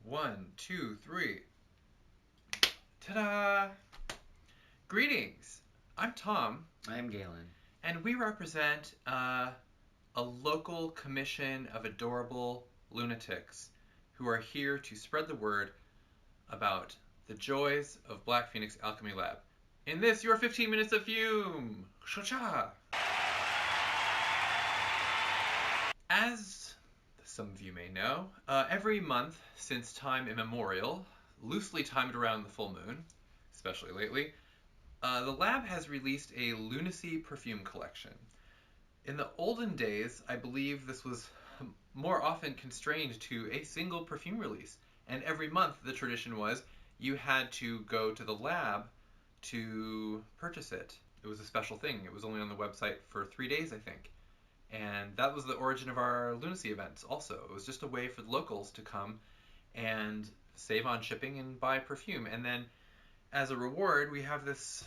1, 2, 3. Ta-da! Greetings. I'm Tom. I'm Galen. And we represent a local commission of adorable lunatics who are here to spread the word about the joys of Black Phoenix Alchemy Lab. In this, your 15 minutes of FUME! Cha-cha! As some of you may know, every month since time immemorial, loosely timed around the full moon, especially lately, the lab has released a Lunacy perfume collection. In the olden days, I believe this was more often constrained to a single perfume release, and every month the tradition was you had to go to the lab to purchase it. It was a special thing. It was only on the website for 3 days, I think. And that was the origin of our Lunacy events also. It was just a way for the locals to come and save on shipping and buy perfume. And then as a reward, we have this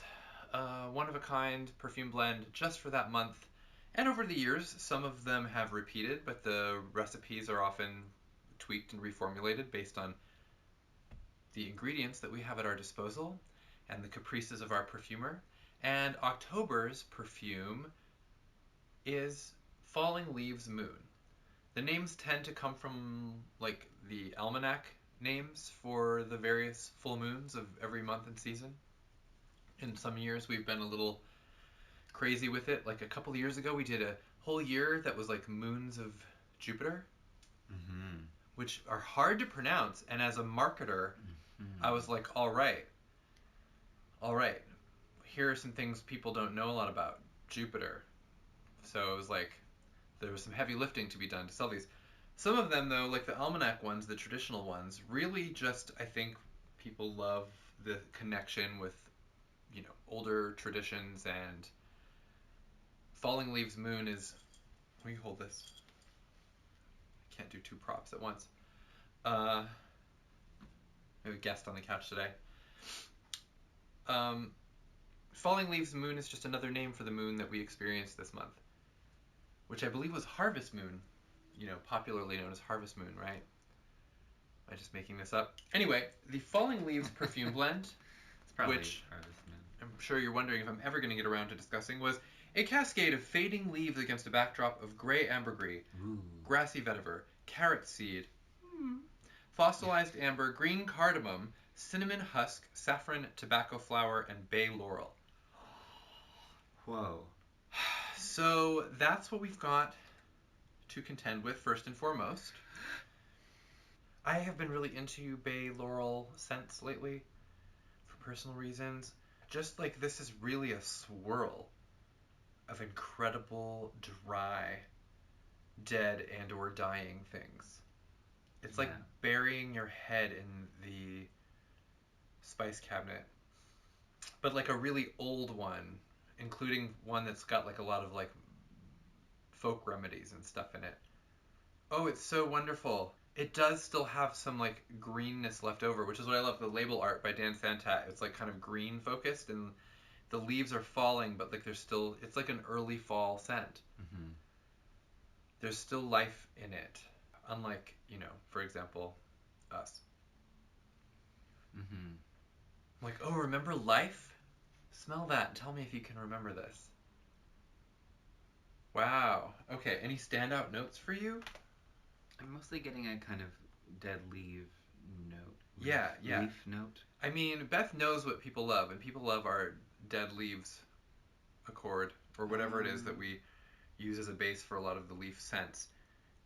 one-of-a-kind perfume blend just for that month. And over the years, some of them have repeated, but the recipes are often tweaked and reformulated based on the ingredients that we have at our disposal and the caprices of our perfumer. And October's perfume is Falling Leaves Moon. The names tend to come from like the almanac names for the various full moons of every month and season. In some years we've been a little crazy with it. Like a couple of years ago we did a whole year that was like moons of Jupiter, which are hard to pronounce, and as a marketer I was like, all right, here are some things people don't know a lot about Jupiter. So it was like there was some heavy lifting to be done to sell these. Some of them, though, like the almanac ones, the traditional ones, really just, I think people love the connection with, older traditions. And Falling Leaves Moon is... Let me hold this. I can't do two props at once. I have a guest on the couch today. Falling Leaves Moon is just another name for the moon that we experienced this month, which I believe was Harvest Moon, popularly known as Harvest Moon, right? Am I just making this up? Anyway, the Falling Leaves perfume blend, It's probably which Harvest Moon. I'm sure you're wondering if I'm ever going to get around to discussing, was a cascade of fading leaves against a backdrop of gray ambergris, grassy vetiver, carrot seed, fossilized amber, green cardamom, cinnamon husk, saffron, tobacco flower, and bay laurel. Whoa. So that's what we've got to contend with first and foremost. I have been really into bay laurel scents lately for personal reasons. Just like this is really a swirl of incredible, dry, dead and or dying things. It's like burying your head in the spice cabinet, but like a really old one, including one that's got like a lot of like folk remedies and stuff in it. Oh, it's so wonderful. It does still have some like greenness left over, which is what I love. The label art by Dan Santat, it's like kind of green focused, and the leaves are falling, but like there's still, it's like an early fall scent. There's still life in it, unlike, for example, us. Like, oh, remember life? Smell that and tell me if you can remember this. Wow. Okay, any standout notes for you? I'm mostly getting a kind of dead leaf note. Yeah. Leaf note. I mean, Beth knows what people love, and people love our dead leaves accord, or whatever it is that we use as a base for a lot of the leaf scents.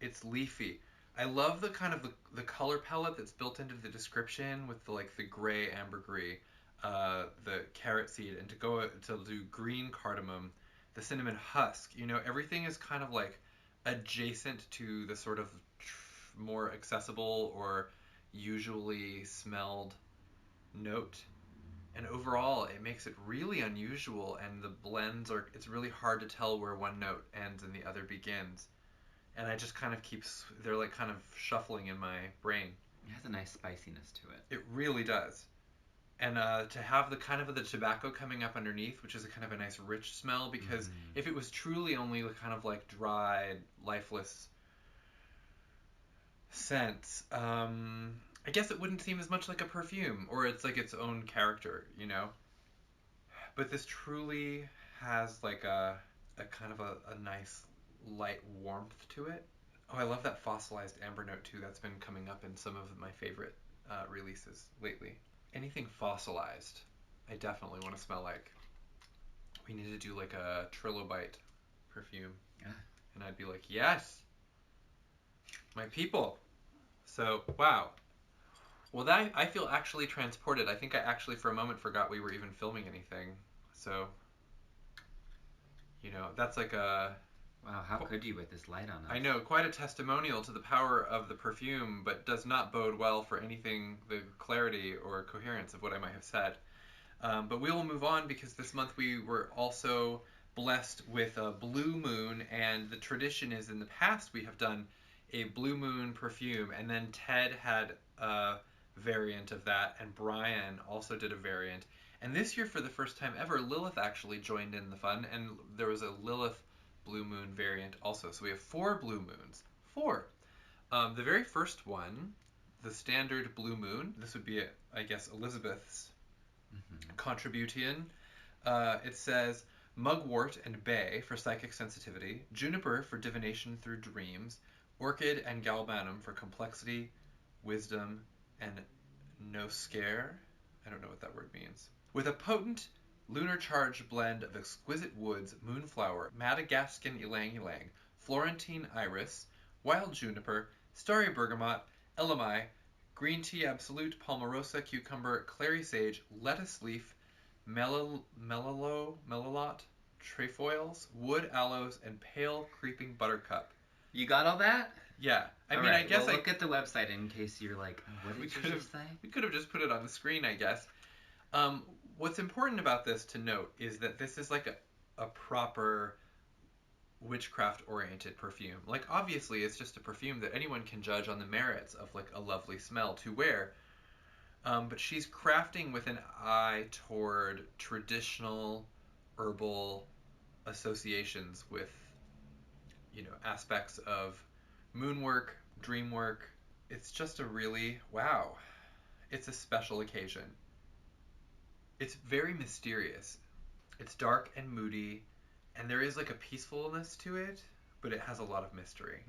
It's leafy. I love the kind of the color palette that's built into the description with the gray ambergris, the carrot seed, and to do green cardamom, the cinnamon husk. Everything is kind of like adjacent to the sort of more accessible or usually smelled note. And overall, it makes it really unusual, and the blends it's really hard to tell where one note ends and the other begins. And I just kind of they're like kind of shuffling in my brain. It has a nice spiciness to it. It really does. And to have the kind of the tobacco coming up underneath, which is a kind of a nice rich smell, because if it was truly only the kind of like dried, lifeless scents, I guess it wouldn't seem as much like a perfume, or it's like its own character, you know? But this truly has like a kind of a nice light warmth to it. Oh, I love that fossilized amber note too. That's been coming up in some of my favorite releases lately. Anything fossilized, I definitely want to smell like. We need to do like a trilobite perfume. Yeah. And I'd be like, yes, my people. So, wow. Well, that I feel actually transported. I think I actually for a moment forgot we were even filming anything. So, you know, that's like a... Wow, how could you with this light on us? I know, quite a testimonial to the power of the perfume, but does not bode well for anything, the clarity or coherence of what I might have said. But we will move on because this month we were also blessed with a blue moon, and the tradition is in the past we have done a blue moon perfume, and then Ted had a variant of that, and Brian also did a variant. And this year, for the first time ever, Lilith actually joined in the fun, and there was a Lilith blue moon variant also. So we have 4 blue moons. 4. The very first one, the standard blue moon, this would be, I guess, Elizabeth's contribution. It says mugwort and bay for psychic sensitivity, juniper for divination through dreams, orchid and galbanum for complexity, wisdom, and no scare. I don't know what that word means. With a potent lunar charged blend of exquisite woods, moonflower, Madagascan ylang-ylang, Florentine iris, wild juniper, starry bergamot, elemi, green tea absolute, palmarosa, cucumber, clary sage, lettuce leaf, melilot, trefoils, wood aloes, and pale creeping buttercup. You got all that? Yeah. I mean, right. I guess look at the website in case you're like, what did you just say? We could have just put it on the screen, I guess. What's important about this to note is that this is like a proper witchcraft-oriented perfume. Like, obviously, it's just a perfume that anyone can judge on the merits of, like, a lovely smell to wear. But she's crafting with an eye toward traditional herbal associations with, you know, aspects of moon work, dream work. It's just a really, wow, it's a special occasion. It's very mysterious. It's dark and moody, and there is like a peacefulness to it, but it has a lot of mystery.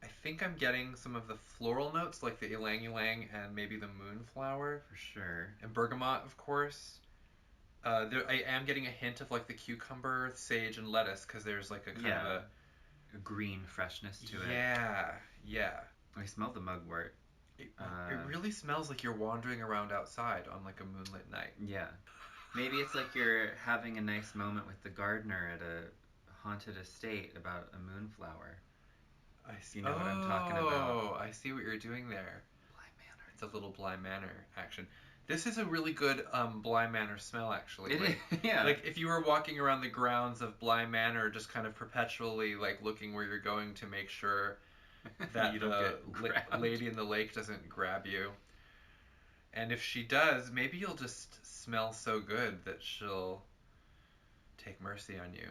I think I'm getting some of the floral notes, like the ylang-ylang and maybe the moonflower. For sure. And bergamot, of course. I am getting a hint of like the cucumber, sage, and lettuce, because there's like a kind of a green freshness to it. Yeah. I smell the mugwort. It really smells like you're wandering around outside on like a moonlit night. Yeah. Maybe it's like you're having a nice moment with the gardener at a haunted estate about a moonflower. I see. You know what I'm talking about. Oh, I see what you're doing there. Bly Manor. It's a little Bly Manor action. This is a really good Bly Manor smell, actually. It is, yeah. Like, if you were walking around the grounds of Bly Manor, just kind of perpetually, like, looking where you're going to make sure that the lady in the lake doesn't grab you. And if she does, maybe you'll just smell so good that she'll take mercy on you.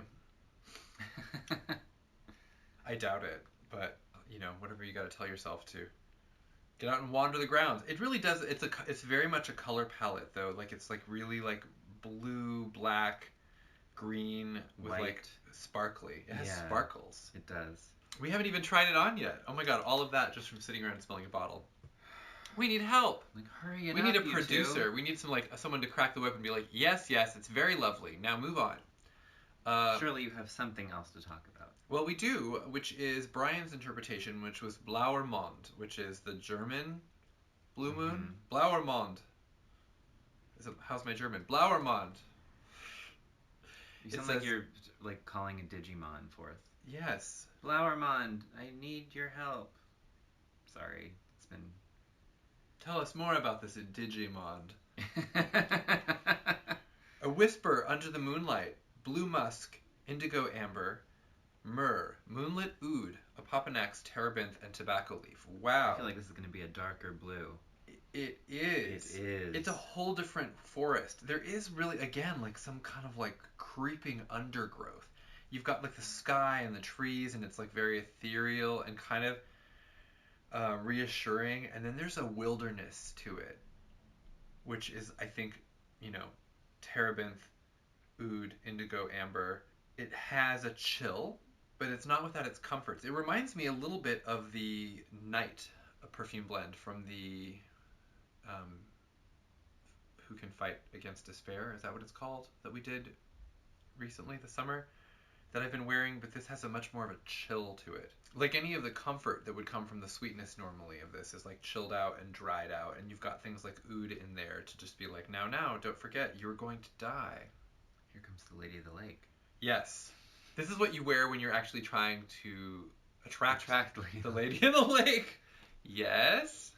I doubt it, but, you know, whatever you gotta tell yourself to. Get out and wander the grounds. It really does. It's very much a color palette, though. Like, it's like really like blue, black, green with white, like sparkly. It has sparkles. It does. We haven't even tried it on yet. Oh my god! All of that just from sitting around and smelling a bottle. We need help. Like, hurry it up. We need a producer. We need someone to crack the whip and be like, yes, it's very lovely. Now move on. Surely you have something else to talk about. Well, we do, which is Brian's interpretation, which was BLAUER MOND, which is the German blue moon. BLAUER MOND. How's my German? BLAUER MOND. You sound like you're like calling a Digimon forth. Yes. BLAUER MOND, I need your help. Sorry, it's been... Tell us more about this Digimon. A whisper under the moonlight, blue musk, indigo amber, myrrh, moonlit oud, apopanax, terebinth, and tobacco leaf. Wow. I feel like this is going to be a darker blue. It is. It is. It's a whole different forest. There is really, again, like some kind of like creeping undergrowth. You've got like the sky and the trees, and it's like very ethereal and kind of reassuring, and then there's a wilderness to it, which is, I think, you know, terebinth, oud, indigo, amber. It has a chill, but it's not without its comforts. It reminds me a little bit of the Night, a perfume blend from the um, Who Can Fight Against Despair, is that what it's called, that we did recently this summer, that I've been wearing, but this has a much more of a chill to it. Like any of the comfort that would come from the sweetness normally of this is like chilled out and dried out, and you've got things like oud in there to just be like, now, don't forget, you're going to die. Here comes the Lady of the Lake. Yes. This is what you wear when you're actually trying to attract the Lady of the Lake. Yes.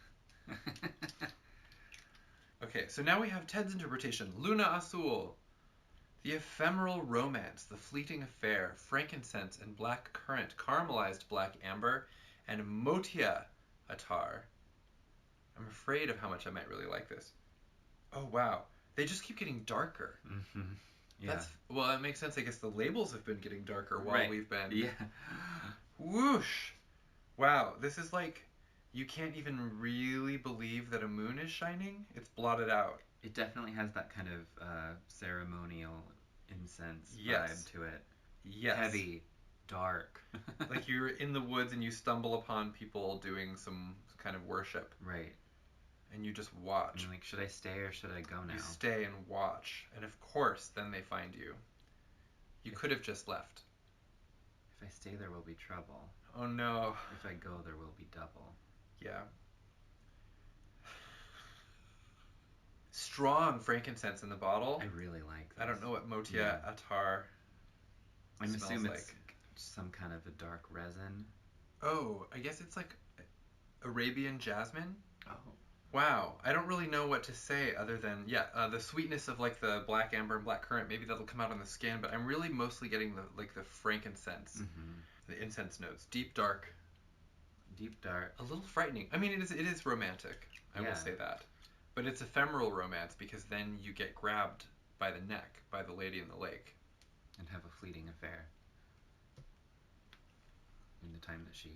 Okay, so now we have Ted's interpretation. Luna Azul. The ephemeral romance, the fleeting affair, frankincense and black currant, caramelized black amber, and motia attar. I'm afraid of how much I might really like this. Oh, wow. They just keep getting darker. Mm-hmm. Yeah. Well, it makes sense. I guess the labels have been getting darker while we've been... Yeah. Whoosh. Wow, this is like... You can't even really believe that a moon is shining. It's blotted out. It definitely has that kind of ceremonial incense vibe to it. Yes. Heavy, dark. Like you're in the woods and you stumble upon people doing some kind of worship. Right. And you just watch. And like, should I stay or should I go now? You stay and watch. And of course, then they find you. You could have just left. If I stay, there will be trouble. Oh no. If I go, there will be double. Yeah. Strong frankincense in the bottle. I really like this. I don't know what motia attar I'm smells assuming like. it's some kind of a dark resin. Oh, I guess it's like Arabian jasmine. Oh. Wow, I don't really know what to say other than, the sweetness of like the black amber and black currant, maybe that'll come out on the skin, but I'm really mostly getting the frankincense, the incense notes. Deep dark. Deep dark. A little frightening. I mean, it is romantic, I will say that. But it's ephemeral romance because then you get grabbed by the neck by the Lady in the Lake. And have a fleeting affair. In the time that she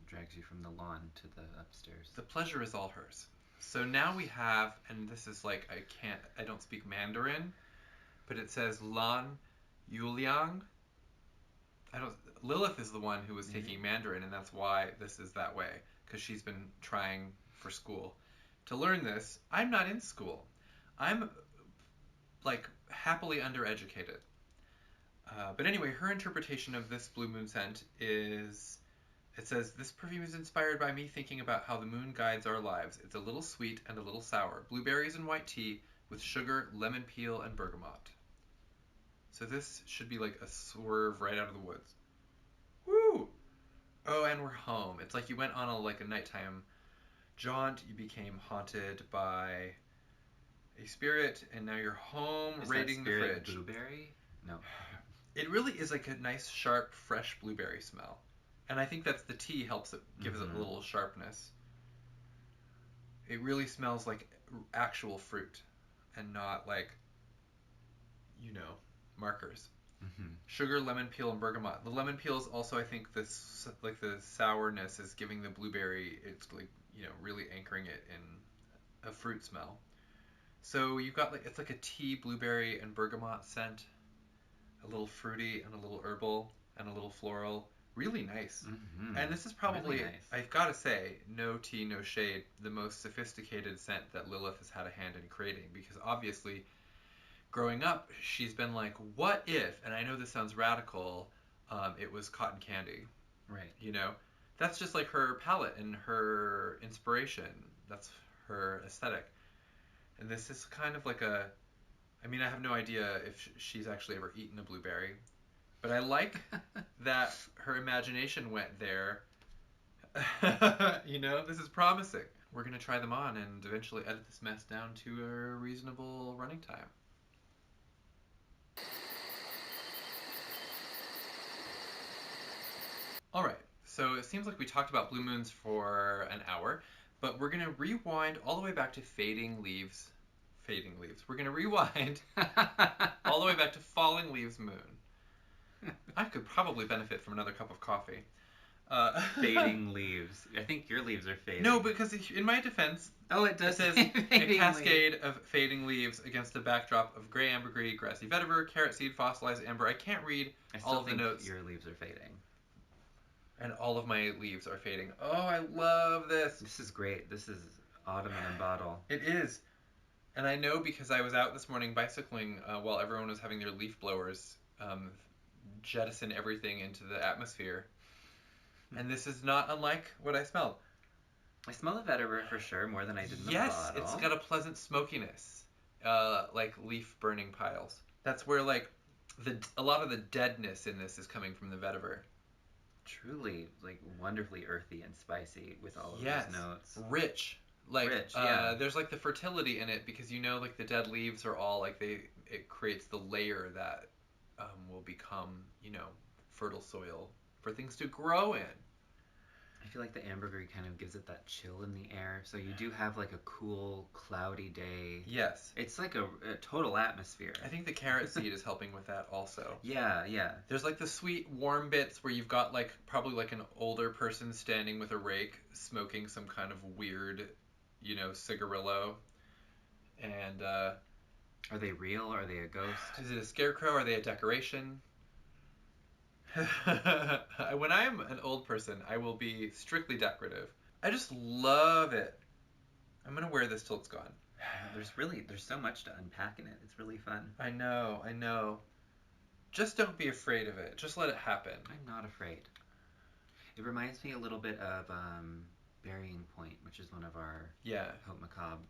drags you from the lawn to the upstairs. The pleasure is all hers. So now we have, and this is like, I don't speak Mandarin, but it says Lan YUÈLIANG. Lilith is the one who was taking Mandarin, and that's why this is that way, because she's been trying for school. To learn this, I'm not in school. I'm, like, happily undereducated. But anyway, her interpretation of this Blue Moon scent is... It says, this perfume is inspired by me thinking about how the moon guides our lives. It's a little sweet and a little sour. Blueberries and white tea with sugar, lemon peel, and bergamot. So this should be like a swerve right out of the woods. Woo! Oh, and we're home. It's like you went on a nighttime jaunt. You became haunted by a spirit, and now you're home raiding the fridge. Blueberry? No. It really is like a nice, sharp, fresh blueberry smell. And I think that's the tea helps it, gives it a little sharpness. It really smells like actual fruit and not like, markers. Sugar, lemon peel, and bergamot. The lemon peel is also, I think, the sourness is giving the blueberry, it's like, really anchoring it in a fruit smell. So you've got it's like a tea, blueberry, and bergamot scent. A little fruity and a little herbal and a little floral. Really nice. And this is probably, really nice. I've got to say, no tea, no shade, the most sophisticated scent that Lilith has had a hand in creating. Because obviously, growing up, she's been like, what if, and I know this sounds radical, it was cotton candy. Right. That's just like her palette and her inspiration. That's her aesthetic. And this is kind of like I have no idea if she's actually ever eaten a blueberry. But I like that her imagination went there. This is promising. We're going to try them on and eventually edit this mess down to a reasonable running time. All right, so it seems like we talked about blue moons for an hour, but we're going to rewind all the way back to fading leaves. We're going to rewind all the way back to falling leaves moon. I could probably benefit from another cup of coffee. Fading leaves. I think your leaves are fading. No, because in my defense, oh, it it does says say a fading cascade leaves. of fading leaves against a backdrop of gray ambergris, grassy vetiver, carrot seed, fossilized amber. I can't read I all still of the think notes. your leaves are fading. And all of my leaves are fading. Oh, I love this. This is great. This is autumn in a bottle. It is. And I know because I was out this morning bicycling while everyone was having their leaf blowers jettison everything into the atmosphere. And this is not unlike what I smelled. I smell the vetiver for sure, more than I did in the Yes, bottle. it's got a pleasant smokiness, like leaf burning piles. That's where like a lot of the deadness in this is coming from the vetiver. Truly, like, wonderfully earthy and spicy with all of Yes, those notes. rich. Like, Rich, yeah. There's like the fertility in it because you know, like the dead leaves are all like it creates the layer that will become, you know, fertile soil for things to grow in. I feel like the ambergris kind of gives it that chill in the air, so you do have like a cool, cloudy day. Yes. It's like a total atmosphere. I think the carrot seed is helping with that also. Yeah, yeah. There's like the sweet, warm bits where you've got like probably like an older person standing with a rake smoking some kind of weird, you know, cigarillo. And Are they real or are they a ghost? is it a scarecrow? Are they a decoration? When I am an old person, I will be strictly decorative. I just love it. I'm gonna wear this till it's gone. There's so much to unpack in it. It's really fun. I know. Just don't be afraid of it. Just let it happen. I'm not afraid. It reminds me a little bit of Burying Point, which is one of our Haute Macabre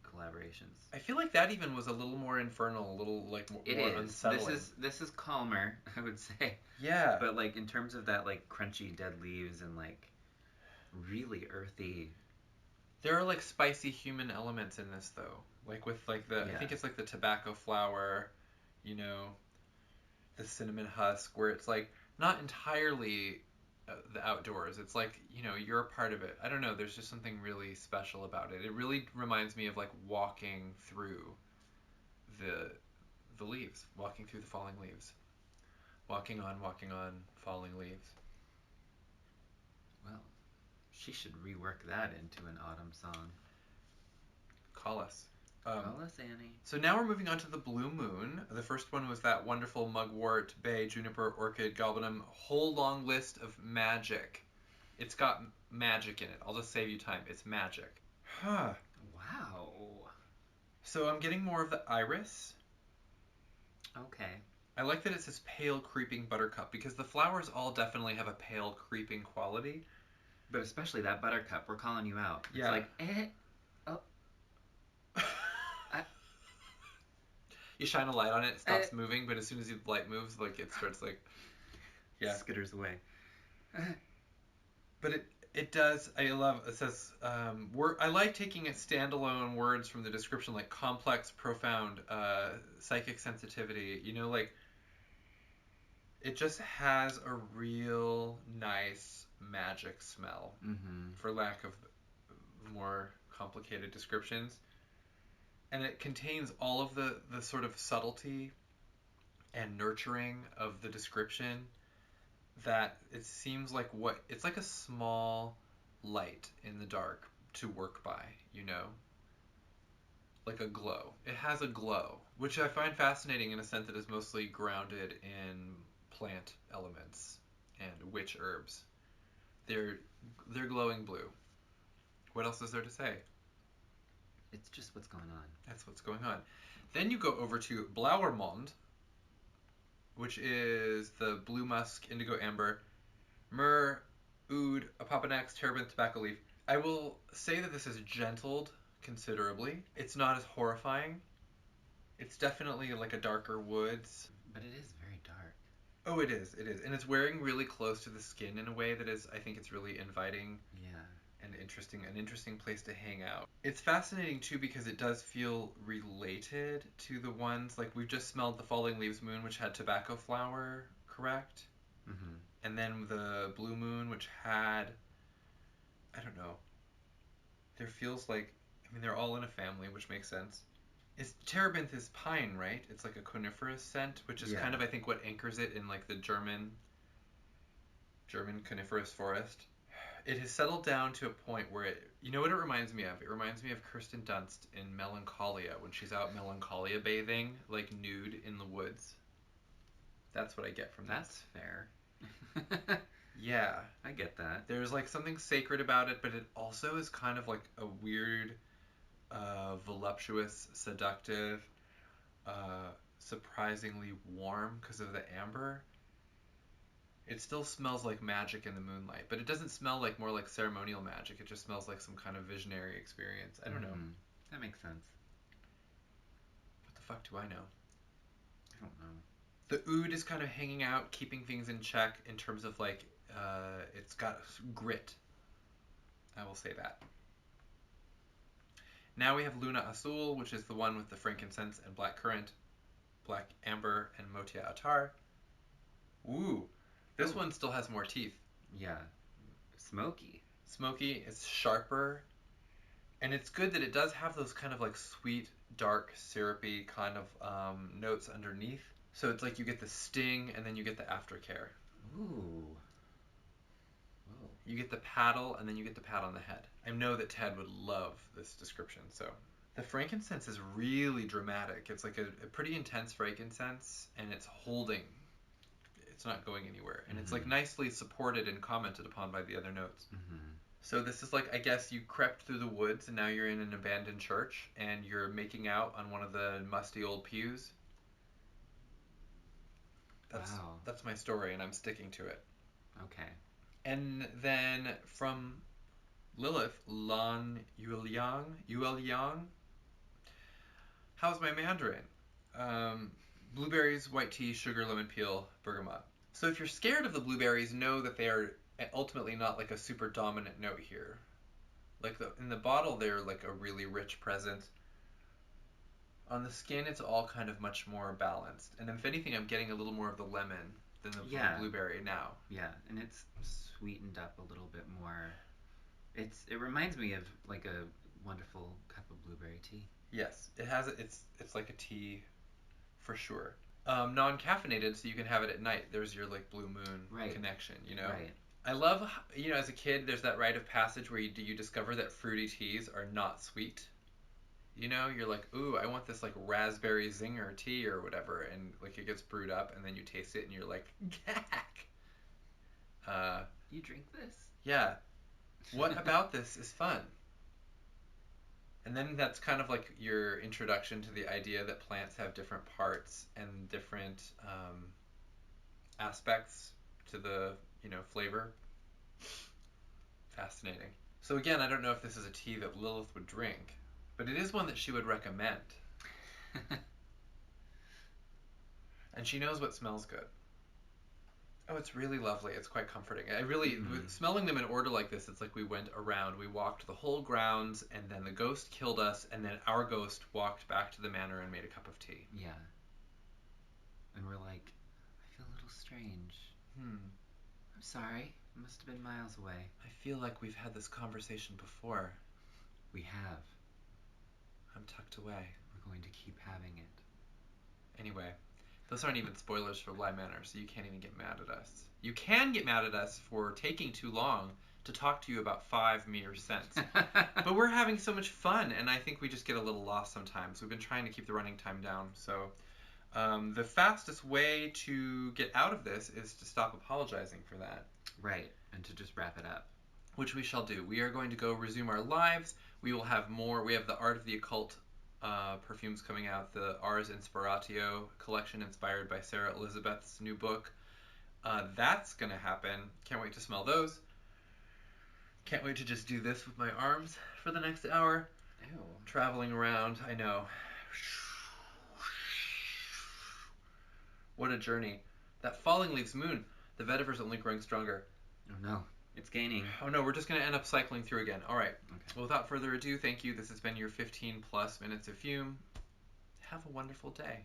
collaborations. I feel like that even was a little more infernal, a little like more unsettling. This is calmer, I would say. Yeah. But like in terms of that like crunchy dead leaves and like really earthy. There are like spicy human elements in this though. Like with like I think it's like the tobacco flower, you know, the cinnamon husk, where it's like not entirely the outdoors. It's like, you know, you're a part of it. I don't know, there's just something really special about it. It really reminds me of like walking through the leaves, walking through the falling leaves. Walking on, falling leaves. Well, she should rework that into an autumn song. Call us. Call us, Annie. So now we're moving on to the Blue Moon. The first one was that wonderful mugwort, bay, juniper, orchid, galbanum, whole long list of magic. It's got magic in it. I'll just save you time. It's magic. Huh. Wow. So I'm getting more of the iris. Okay. I like that it says pale creeping buttercup because the flowers all definitely have a pale creeping quality. But especially that buttercup. We're calling you out. It's Yeah. like, oh. You shine a light on it, it stops moving, but as soon as the light moves, like it starts like, skitters away. But it does. I love. It says I like taking it standalone words from the description, like complex, profound, psychic sensitivity. You know, like it just has a real nice magic smell, for lack of more complicated descriptions. And it contains all of the sort of subtlety and nurturing of the description that it seems like it's like a small light in the dark to work by, you know? Like a glow. It has a glow, which I find fascinating in a scent that is mostly grounded in plant elements and witch herbs. They're glowing blue. What else is there to say? It's just what's going on. That's what's going on. Then you go over to BLAUER MOND, which is the blue musk, indigo amber, myrrh, oud, apopanax, terebinth, tobacco leaf. I will say that this is gentled considerably. It's not as horrifying. It's definitely like a darker woods. But it is very dark. Oh, it is. And it's wearing really close to the skin in a way that is, I think it's really inviting. Yeah. And an interesting place to hang out. It's fascinating too because it does feel related to the ones like we've just smelled the Falling Leaves Moon, which had tobacco flower, correct? Mm-hmm. And then the Blue Moon, which had, I don't know. There feels like, I mean, they're all in a family, which makes sense. Terebinth is pine, right? It's like a coniferous scent, which is kind of, I think, what anchors it in like the German German coniferous forest. It has settled down to a point where it, you know what it reminds me of? It reminds me of Kirsten Dunst in Melancholia, when she's out Melancholia bathing, like nude in the woods. That's what I get from That's fair. Yeah. I get that. There's like something sacred about it, but it also is kind of like a weird, voluptuous, seductive, surprisingly warm because of the amber. It still smells like magic in the moonlight, but it doesn't smell like more like ceremonial magic. It just smells like some kind of visionary experience. I don't know. That makes sense. What the fuck do I know? I don't know. The oud is kind of hanging out, keeping things in check in terms of like, it's got grit. I will say that. Now we have Luna Azul, which is the one with the frankincense and black currant, black amber, and motia attar. Ooh. This one still has more teeth. Yeah. Smoky. Smoky. It's sharper. And it's good that it does have those kind of like sweet, dark, syrupy kind of notes underneath. So it's like you get the sting and then you get the aftercare. Ooh. Whoa. You get the paddle and then you get the pat on the head. I know that Ted would love this description. So the frankincense is really dramatic. It's like a pretty intense frankincense, and it's holding. It's not going anywhere. And it's like nicely supported and commented upon by the other notes. So this is like, I guess you crept through the woods and now you're in an abandoned church and you're making out on one of the musty old pews. That's my story, and I'm sticking to it. Okay. And then from Lilith, YUÈLIANG. How's my Mandarin? Blueberries, white tea, sugar, lemon peel, bergamot. So if you're scared of the blueberries, know that they are ultimately not like a super dominant note here. Like in the bottle, they're like a really rich present. On the skin, it's all kind of much more balanced. And if anything, I'm getting a little more of the lemon than the blueberry now. Yeah, and it's sweetened up a little bit more. It reminds me of like a wonderful cup of blueberry tea. Yes, it has. It's like a tea, for sure. Non-caffeinated, so you can have it at night. There's your like blue moon connection, you know. Right. I love, you know, as a kid, there's that rite of passage where you discover that fruity teas are not sweet. You know, you're like, ooh, I want this like raspberry zinger tea or whatever, and like it gets brewed up, and then you taste it, and you're like, gack. You drink this? Yeah. What about this is fun? And then that's kind of like your introduction to the idea that plants have different parts and different aspects to the, you know, flavor. Fascinating. So again, I don't know if this is a tea that Lilith would drink, but it is one that she would recommend. And she knows what smells good. Oh, it's really lovely. It's quite comforting. I really, smelling them in order like this, it's like we went around, we walked the whole grounds, and then the ghost killed us, and then our ghost walked back to the manor and made a cup of tea. Yeah. And we're like, I feel a little strange. I'm sorry. It must have been miles away. I feel like we've had this conversation before. We have. I'm tucked away. We're going to keep having it. Anyway. Those aren't even spoilers for Bly Manor, so you can't even get mad at us. You can get mad at us for taking too long to talk to you about 5 mere cents. But we're having so much fun, and I think we just get a little lost sometimes. We've been trying to keep the running time down, so the fastest way to get out of this is to stop apologizing for that. Right, and to just wrap it up. Which we shall do. We are going to go resume our lives. We will have more. We have the Art of the Occult perfumes coming out, the Ars Inspiratio collection inspired by Sarah Elizabeth's new book. That's gonna happen. Can't wait to smell those. Can't wait to just do this with my arms for the next hour. Ew. Traveling around, I know. What a journey. That falling leaves moon. The vetiver's only growing stronger. Oh no. It's gaining. Oh no, we're just going to end up cycling through again. All right. Okay. Well, without further ado, thank you. This has been your 15 plus minutes of Fume. Have a wonderful day.